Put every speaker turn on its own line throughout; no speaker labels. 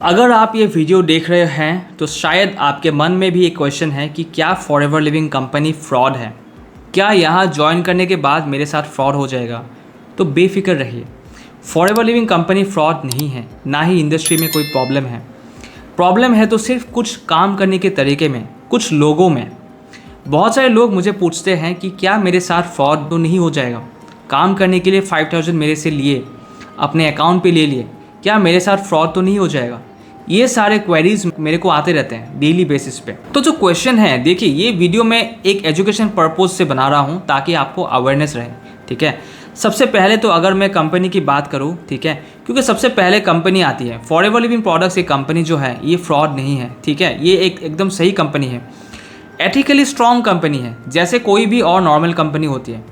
अगर आप ये वीडियो देख रहे हैं तो शायद आपके मन में भी एक क्वेश्चन है कि क्या फॉरएवर लिविंग कंपनी फ्रॉड है। क्या यहाँ ज्वाइन करने के बाद मेरे साथ फ्रॉड हो जाएगा। तो बेफिक्र रहिए, फॉरएवर लिविंग कंपनी फ्रॉड नहीं है, ना ही इंडस्ट्री में कोई प्रॉब्लम है। प्रॉब्लम है तो सिर्फ कुछ काम करने के तरीके में, कुछ लोगों में। बहुत सारे लोग मुझे पूछते हैं कि क्या मेरे साथ फ्रॉड तो नहीं हो जाएगा। काम करने के लिए 5000 मेरे से लिए, अपने अकाउंट पे ले लिए, क्या मेरे साथ फ्रॉड तो नहीं हो जाएगा। ये सारे क्वेरीज मेरे को आते रहते हैं डेली बेसिस पे। तो जो क्वेश्चन है, देखिए ये वीडियो मैं एक एजुकेशन पर्पस से बना रहा हूँ ताकि आपको अवेयरनेस रहे। ठीक है, सबसे पहले तो अगर मैं कंपनी की बात करूँ, ठीक है, क्योंकि सबसे पहले कंपनी आती है। फॉरएवर लिविंग प्रोडक्ट्स ये कंपनी जो है ये फ्रॉड नहीं है। ठीक है, ये एक एकदम सही कंपनी है, एथिकली स्ट्रॉन्ग कंपनी है, जैसे कोई भी और नॉर्मल कंपनी होती है।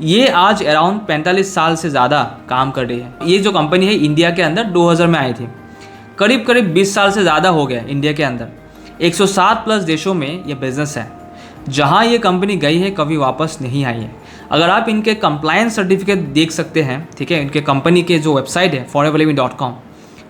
ये आज अराउंड 45 साल से ज़्यादा काम कर रही है। ये जो कंपनी है इंडिया के अंदर 2000 में आई थी, करीब 20 साल से ज़्यादा हो गया इंडिया के अंदर। 107 प्लस देशों में ये बिज़नेस है। जहाँ ये कंपनी गई है कभी वापस नहीं आई है। अगर आप इनके कंप्लायंस सर्टिफिकेट देख सकते हैं, ठीक है, इनके कंपनी के जो वेबसाइट है foreverliving.com,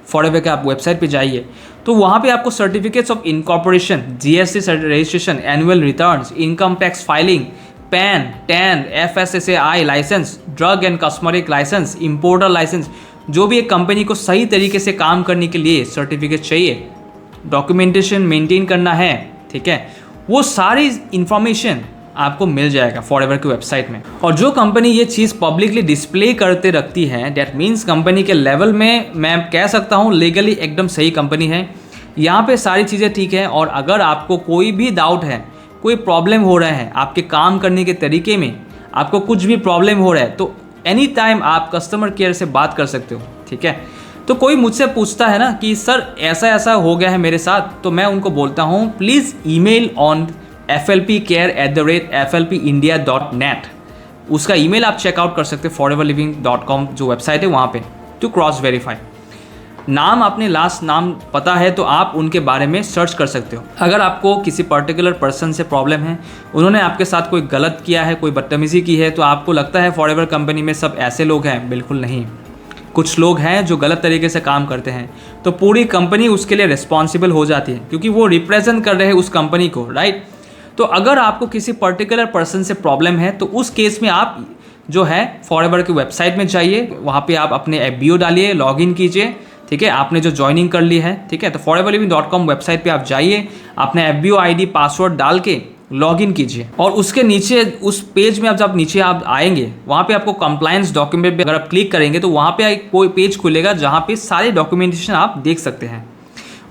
फॉरएवर के आप वेबसाइट पे जाइए तो वहाँ पे आपको certificates of incorporation, GST registration, annual returns, income tax filing, PAN, TAN, FSSAI licence, drug and cosmetic licence, importer licence, जो भी एक कंपनी को सही तरीके से काम करने के लिए सर्टिफिकेट चाहिए, डॉक्यूमेंटेशन मेंटेन करना है, ठीक है, वो सारी इंफॉर्मेशन आपको मिल जाएगा फॉरएवर की वेबसाइट में। और जो कंपनी ये चीज़ पब्लिकली डिस्प्ले करते रखती है, डेट मीन्स कंपनी के लेवल में मैं कह सकता हूँ लीगली एकदम सही कंपनी है। यहाँ पे सारी चीज़ें ठीक है। और अगर आपको कोई भी डाउट है, कोई प्रॉब्लम हो रहा है आपके काम करने के तरीके में, आपको कुछ भी प्रॉब्लम हो रहा है, तो एनी टाइम आप कस्टमर केयर से बात कर सकते हो। ठीक है, तो कोई मुझसे पूछता है ना कि सर ऐसा ऐसा हो गया है मेरे साथ, तो मैं उनको बोलता हूँ प्लीज़ ईमेल ऑन flpcare@flpindia.net। उसका ईमेल आप चेकआउट कर सकते हो foreverliving.com जो वेबसाइट है वहाँ पे, टू क्रॉस वेरीफाई। नाम, अपने लास्ट नाम पता है तो आप उनके बारे में सर्च कर सकते हो। अगर आपको किसी पर्टिकुलर पर्सन से प्रॉब्लम है, उन्होंने आपके साथ कोई गलत किया है, कोई बदतमीज़ी की है, तो आपको लगता है फॉरएवर कंपनी में सब ऐसे लोग हैं, बिल्कुल नहीं। कुछ लोग हैं जो गलत तरीके से काम करते हैं, तो पूरी कंपनी उसके लिए रिस्पॉन्सिबल हो जाती है, क्योंकि वो रिप्रेजेंट कर रहे हैं उस कंपनी को, राइट। तो अगर आपको किसी पर्टिकुलर पर्सन से प्रॉब्लम है तो उस केस में आप जो है फॉरएवर की वेबसाइट में जाइए, वहाँ पे आप अपने FBO डालिए, लॉगिन कीजिए। ठीक है, आपने जो ज्वाइनिंग कर ली है, ठीक है, तो foreverliving.com वेबसाइट पे आप जाइए, अपने FBO ID पासवर्ड डाल के लॉगिन कीजिए। और उसके नीचे उस पेज में जब नीचे आप आएंगे, वहाँ पे आपको कंप्लायंस डॉक्यूमेंट पे अगर आप क्लिक करेंगे तो वहाँ पे कोई पेज खुलेगा जहाँ पे सारे डॉक्यूमेंटेशन आप देख सकते हैं।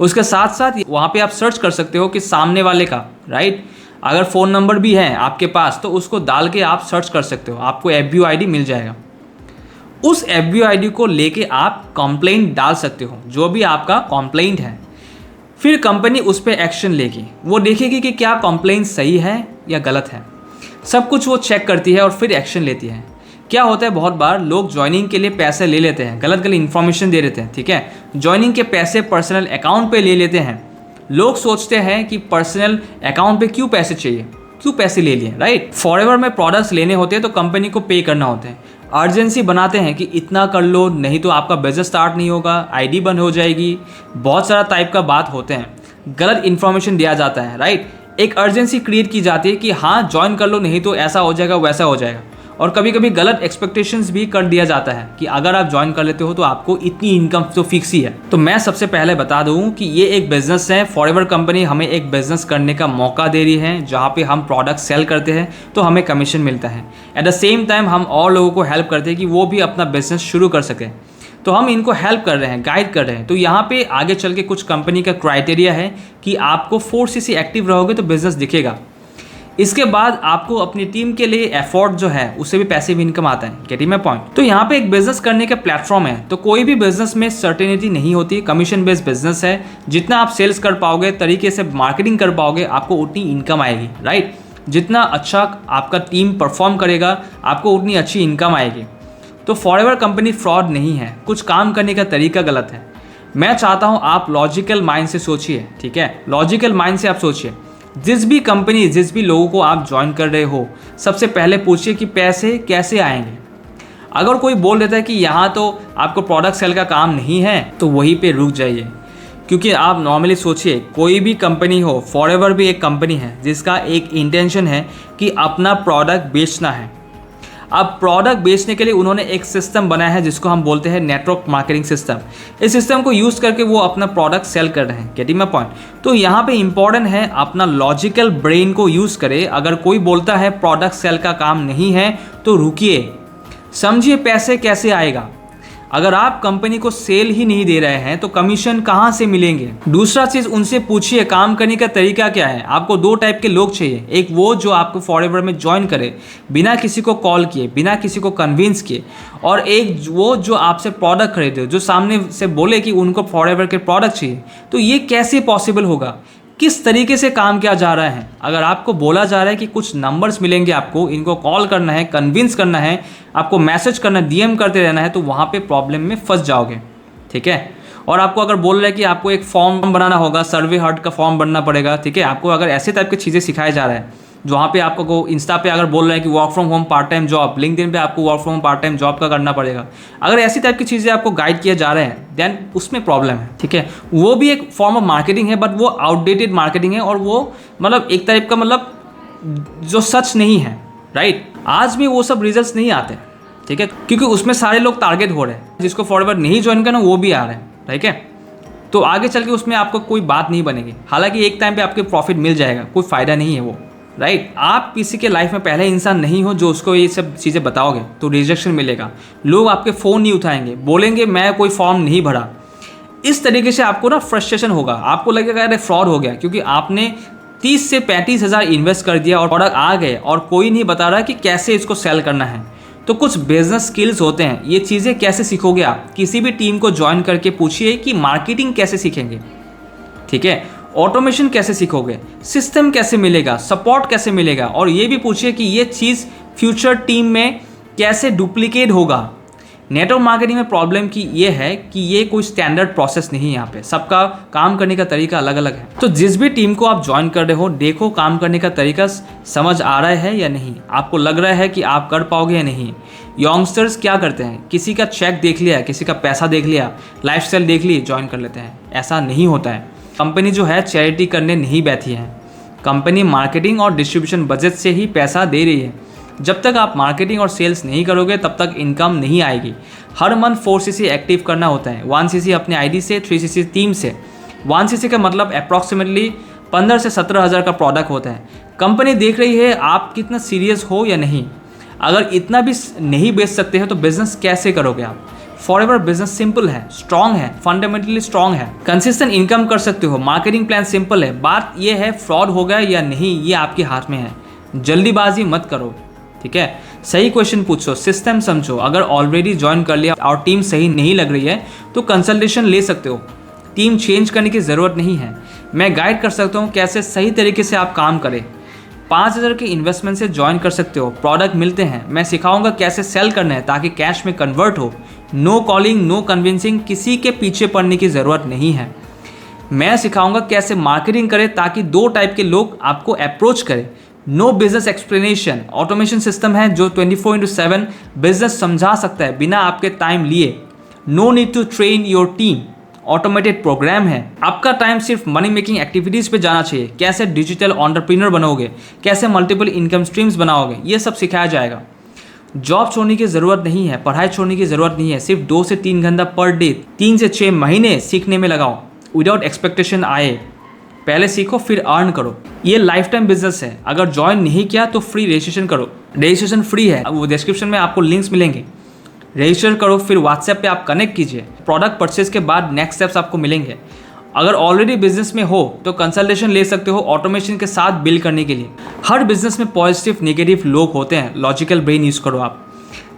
उसके साथ साथ वहाँ पे आप सर्च कर सकते हो कि सामने वाले का, राइट, अगर फ़ोन नंबर भी है आपके पास तो उसको डाल के आप सर्च कर सकते हो, आपको FBO ID मिल जाएगा। उस FBO ID को लेके आप कंप्लेंट डाल सकते हो, जो भी आपका कंप्लेंट है। फिर कंपनी उस पर एक्शन लेगी, वो देखेगी कि क्या कंप्लेंट सही है या गलत है, सब कुछ वो चेक करती है और फिर एक्शन लेती है। क्या होता है, बहुत बार लोग ज्वाइनिंग के लिए पैसे ले लेते हैं, गलत इन्फॉर्मेशन दे देते हैं। ठीक है, ज्वाइनिंग के पैसे पर्सनल अकाउंट पे ले लेते हैं। लोग सोचते हैं कि पर्सनल अकाउंट पे क्यों पैसे चाहिए, क्यों पैसे ले लिए, राइट। फॉरएवर में प्रोडक्ट्स लेने होते हैं तो कंपनी को पे करना होता है। अर्जेंसी बनाते हैं कि इतना कर लो, नहीं तो आपका बिजनेस स्टार्ट नहीं होगा, ID बंद हो जाएगी, बहुत सारा टाइप का बात होते हैं, गलत इन्फॉर्मेशन दिया जाता है, राइट। एक अर्जेंसी क्रिएट की जाती है कि हाँ ज्वाइन कर लो, नहीं तो ऐसा हो जाएगा, वैसा हो जाएगा। और कभी कभी गलत एक्सपेक्टेशंस भी कर दिया जाता है कि अगर आप ज्वाइन कर लेते हो तो आपको इतनी इनकम तो फिक्स ही है। तो मैं सबसे पहले बता दूं कि ये एक बिजनेस है। फॉरएवर कंपनी हमें एक बिजनेस करने का मौका दे रही है, जहाँ पे हम प्रोडक्ट सेल करते हैं तो हमें कमीशन मिलता है। एट द सेम टाइम हम और लोगों को हेल्प करते हैं कि वो भी अपना बिजनेस शुरू कर सकें, तो हम इनको हेल्प कर रहे हैं, गाइड कर रहे हैं। तो यहाँ पे आगे चल के कुछ कंपनी का क्राइटेरिया है कि आपको 4cc एक्टिव रहोगे तो बिजनेस दिखेगा। इसके बाद आपको अपनी टीम के लिए एफर्ट जो है उससे भी पैसिव इनकम आता है। Getting my point. तो यहाँ पे एक बिजनेस करने का प्लेटफॉर्म है। तो कोई भी बिजनेस में सर्टेनिटी नहीं होती, कमीशन बेस्ड बिजनेस है। जितना आप सेल्स कर पाओगे, तरीके से मार्केटिंग कर पाओगे, आपको उतनी इनकम आएगी, राइट। जितना अच्छा आपका टीम परफॉर्म करेगा, आपको उतनी अच्छी इनकम आएगी। तो फॉरएवर कंपनी फ्रॉड नहीं है, कुछ काम करने का तरीका गलत है। मैं चाहता हूँ आप लॉजिकल माइंड से सोचिए, ठीक है, लॉजिकल माइंड से आप सोचिए। जिस भी कंपनी, जिस भी लोगों को आप ज्वाइन कर रहे हो, सबसे पहले पूछिए कि पैसे कैसे आएंगे। अगर कोई बोल देता है कि यहाँ तो आपको प्रोडक्ट सेल का काम नहीं है, तो वहीं पे रुक जाइए। क्योंकि आप नॉर्मली सोचिए, कोई भी कंपनी हो, फॉरएवर भी एक कंपनी है जिसका एक इंटेंशन है कि अपना प्रोडक्ट बेचना है। अब प्रोडक्ट बेचने के लिए उन्होंने एक सिस्टम बनाया है जिसको हम बोलते हैं नेटवर्क मार्केटिंग सिस्टम। इस सिस्टम को यूज़ करके वो अपना प्रोडक्ट सेल कर रहे हैं। Getting my point? तो यहाँ पे इंपॉर्टेंट है अपना लॉजिकल ब्रेन को यूज़ करें। अगर कोई बोलता है प्रोडक्ट सेल का काम नहीं है तो रुकिए, समझिए पैसे कैसे आएगा। अगर आप कंपनी को सेल ही नहीं दे रहे हैं तो कमीशन कहाँ से मिलेंगे? दूसरा चीज़, उनसे पूछिए काम करने का तरीका क्या है। आपको दो टाइप के लोग चाहिए, एक वो जो आपको फॉरएवर में ज्वाइन करे बिना किसी को कॉल किए, बिना किसी को कन्विंस किए, और एक वो जो आपसे प्रोडक्ट खरीदे, जो सामने से बोले कि उनको फॉरएवर के प्रोडक्ट चाहिए। तो ये कैसे पॉसिबल होगा? किस तरीके से काम किया जा रहा है? अगर आपको बोला जा रहा है कि कुछ नंबर्स मिलेंगे आपको, इनको कॉल करना है, कन्विंस करना है, आपको मैसेज करना है, डीएम करते रहना है, तो वहाँ पे प्रॉब्लम में फंस जाओगे। ठीक है? और आपको अगर बोल रहा है कि आपको एक फॉर्म बनाना होगा, सर्वे हार्ट का फॉर्म बनना पड़ेगा, ठीक है, आपको अगर ऐसे टाइप की चीज़ें सिखाया जा रहा है, जहाँ पे आपको को इंस्टा पे अगर बोल रहे हैं कि work from home part time job, LinkedIn पे आपको work from home part time job का करना पड़ेगा, अगर ऐसी टाइप की चीज़ें आपको गाइड किया जा रहे हैं, देन उसमें प्रॉब्लम है। ठीक है? वो भी एक फॉर्म ऑफ मार्केटिंग है, बट वो आउटडेटेड मार्केटिंग है, और वो मतलब एक टाइप का मतलब जो सच नहीं है। राइट? आज भी वो सब रिजल्ट नहीं आते। ठीक है? क्योंकि उसमें सारे लोग टारगेट हो रहे हैं, जिसको फॉरएवर नहीं ज्वाइन करना वो भी आ रहे हैं। ठीक है? तो आगे चल के उसमें आपको कोई बात नहीं बनेगी। हालांकि एक टाइम पे आपके प्रॉफिट मिल जाएगा, कोई फ़ायदा नहीं है वो। राइट? आप किसी के लाइफ में पहले इंसान नहीं हो जो उसको ये सब चीज़ें बताओगे तो रिजेक्शन मिलेगा। लोग आपके फ़ोन नहीं उठाएंगे, बोलेंगे मैं कोई फॉर्म नहीं भरा। इस तरीके से आपको ना फ्रस्ट्रेशन होगा, आपको लगेगा अरे फ्रॉड हो गया, क्योंकि आपने 30 से 35 हज़ार इन्वेस्ट कर दिया और प्रोडक्ट आ गए और कोई नहीं बता रहा कि कैसे इसको सेल करना है। तो कुछ बिजनेस स्किल्स होते हैं, ये चीज़ें कैसे सीखोगे आप? किसी भी टीम को ज्वाइन करके पूछिए कि मार्केटिंग कैसे सीखेंगे। ठीक है? ऑटोमेशन कैसे सीखोगे? सिस्टम कैसे मिलेगा? सपोर्ट कैसे मिलेगा? और ये भी पूछिए कि ये चीज़ फ्यूचर टीम में कैसे डुप्लीकेट होगा। नेटवर्क मार्केटिंग में प्रॉब्लम की ये है कि ये कोई स्टैंडर्ड प्रोसेस नहीं है। यहाँ पे सबका काम करने का तरीका अलग अलग है। तो जिस भी टीम को आप ज्वाइन कर रहे हो, देखो काम करने का तरीका समझ आ रहा है या नहीं, आपको लग रहा है कि आप कर पाओगे या नहीं। यंगस्टर्स क्या करते हैं, किसी का चेक देख लिया, किसी का पैसा देख लिया, लाइफस्टाइल देख ली, ज्वाइन कर लेते हैं। ऐसा नहीं होता है। कंपनी जो है चैरिटी करने नहीं बैठी है, कंपनी मार्केटिंग और डिस्ट्रीब्यूशन बजट से ही पैसा दे रही है। जब तक आप मार्केटिंग और सेल्स नहीं करोगे तब तक इनकम नहीं आएगी। हर मंथ 4 CC एक्टिव करना होता है, 1 CC अपने आईडी से, 3 CC टीम से। 1 CC का मतलब अप्रॉक्सीमेटली 15 से 17 हज़ार का प्रोडक्ट होता है। कंपनी देख रही है आप कितना सीरियस हो या नहीं। अगर इतना भी नहीं बेच सकते हो तो बिजनेस कैसे करोगे आप? फॉरएवर बिजनेस सिंपल है, स्ट्रॉन्ग है, फंडामेंटली स्ट्रॉन्ग है, कंसिस्टेंट इनकम कर सकते हो, मार्केटिंग प्लान सिंपल है। बात ये है फ्रॉड हो गया या नहीं, ये आपके हाथ में है। जल्दीबाजी मत करो। ठीक है? सही क्वेश्चन पूछो, सिस्टम समझो। अगर ऑलरेडी ज्वाइन कर लिया और टीम सही नहीं लग रही है तो कंसल्टेशन ले सकते हो। टीम चेंज करने की ज़रूरत नहीं है, मैं गाइड कर सकता हूँ कैसे सही तरीके से आप काम करें। 5,000 के इन्वेस्टमेंट से ज्वाइन कर सकते हो, प्रोडक्ट मिलते हैं। मैं सिखाऊंगा कैसे सेल करना है ताकि कैश में कन्वर्ट हो। नो कॉलिंग, नो कन्विंसिंग, किसी के पीछे पड़ने की ज़रूरत नहीं है। मैं सिखाऊंगा कैसे मार्केटिंग करें ताकि 2 टाइप के लोग आपको अप्रोच करें। No business explanation, automation system है जो 24/7 बिजनेस समझा सकता है बिना आपके टाइम लिए। No need to train your team, automated programme है। आपका टाइम सिर्फ मनी मेकिंग एक्टिविटीज़ पे जाना चाहिए। कैसे डिजिटल एंटरप्रेन्योर बनोगे, कैसे मल्टीपल इनकम स्ट्रीम्स बनाओगे, ये सब सिखाया जाएगा। जॉब छोड़ने की ज़रूरत नहीं है, पढ़ाई छोड़ने की ज़रूरत नहीं है। सिर्फ 2 से 3 घंटा पर डे 3 से 6 महीने सीखने में लगाओ, विदाउट एक्सपेक्टेशन आए। पहले सीखो फिर अर्न करो। ये लाइफ टाइम बिजनेस है। अगर ज्वाइन नहीं किया तो फ्री रजिस्ट्रेशन करो। रजिस्ट्रेशन फ्री है, वो डिस्क्रिप्शन में आपको लिंक्स मिलेंगे। रजिस्टर करो, फिर व्हाट्सएप पे आप कनेक्ट कीजिए। प्रोडक्ट परचेज के बाद नेक्स्ट स्टेप्स आपको मिलेंगे। अगर ऑलरेडी बिजनेस में हो तो कंसल्टेशन ले सकते हो ऑटोमेशन के साथ बिल्ड करने के लिए। हर बिजनेस में पॉजिटिव नेगेटिव लोग होते हैं, लॉजिकल ब्रेन यूज़ करो आप।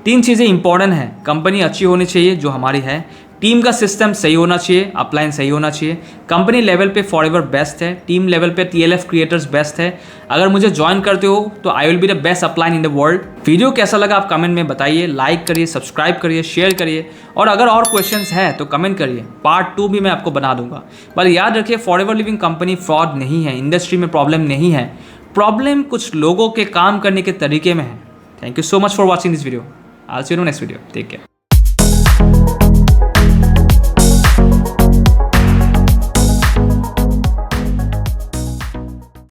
3 चीज़ें इंपॉर्टेंट हैं। कंपनी अच्छी होनी चाहिए जो हमारी है, टीम का सिस्टम सही होना चाहिए, अपलाइन सही होना चाहिए, कंपनी लेवल पे फॉरएवर बेस्ट है, टीम लेवल पे TLF क्रिएटर्स बेस्ट है। अगर मुझे ज्वाइन करते हो तो I will be the best upline in the world. Video कैसा लगा आप कमेंट में बताइए, लाइक करिए, सब्सक्राइब करिए, शेयर करिए, और अगर और क्वेश्चंस हैं तो कमेंट करिए, पार्ट 2 भी मैं आपको बना दूंगा। पर याद रखिए फॉरएवर लिविंग कंपनी फ्रॉड नहीं है, इंडस्ट्री में प्रॉब्लम नहीं है, प्रॉब्लम कुछ लोगों के काम करने के तरीके में है। Thank you so much for watching this video. I will see you in next video. Take care.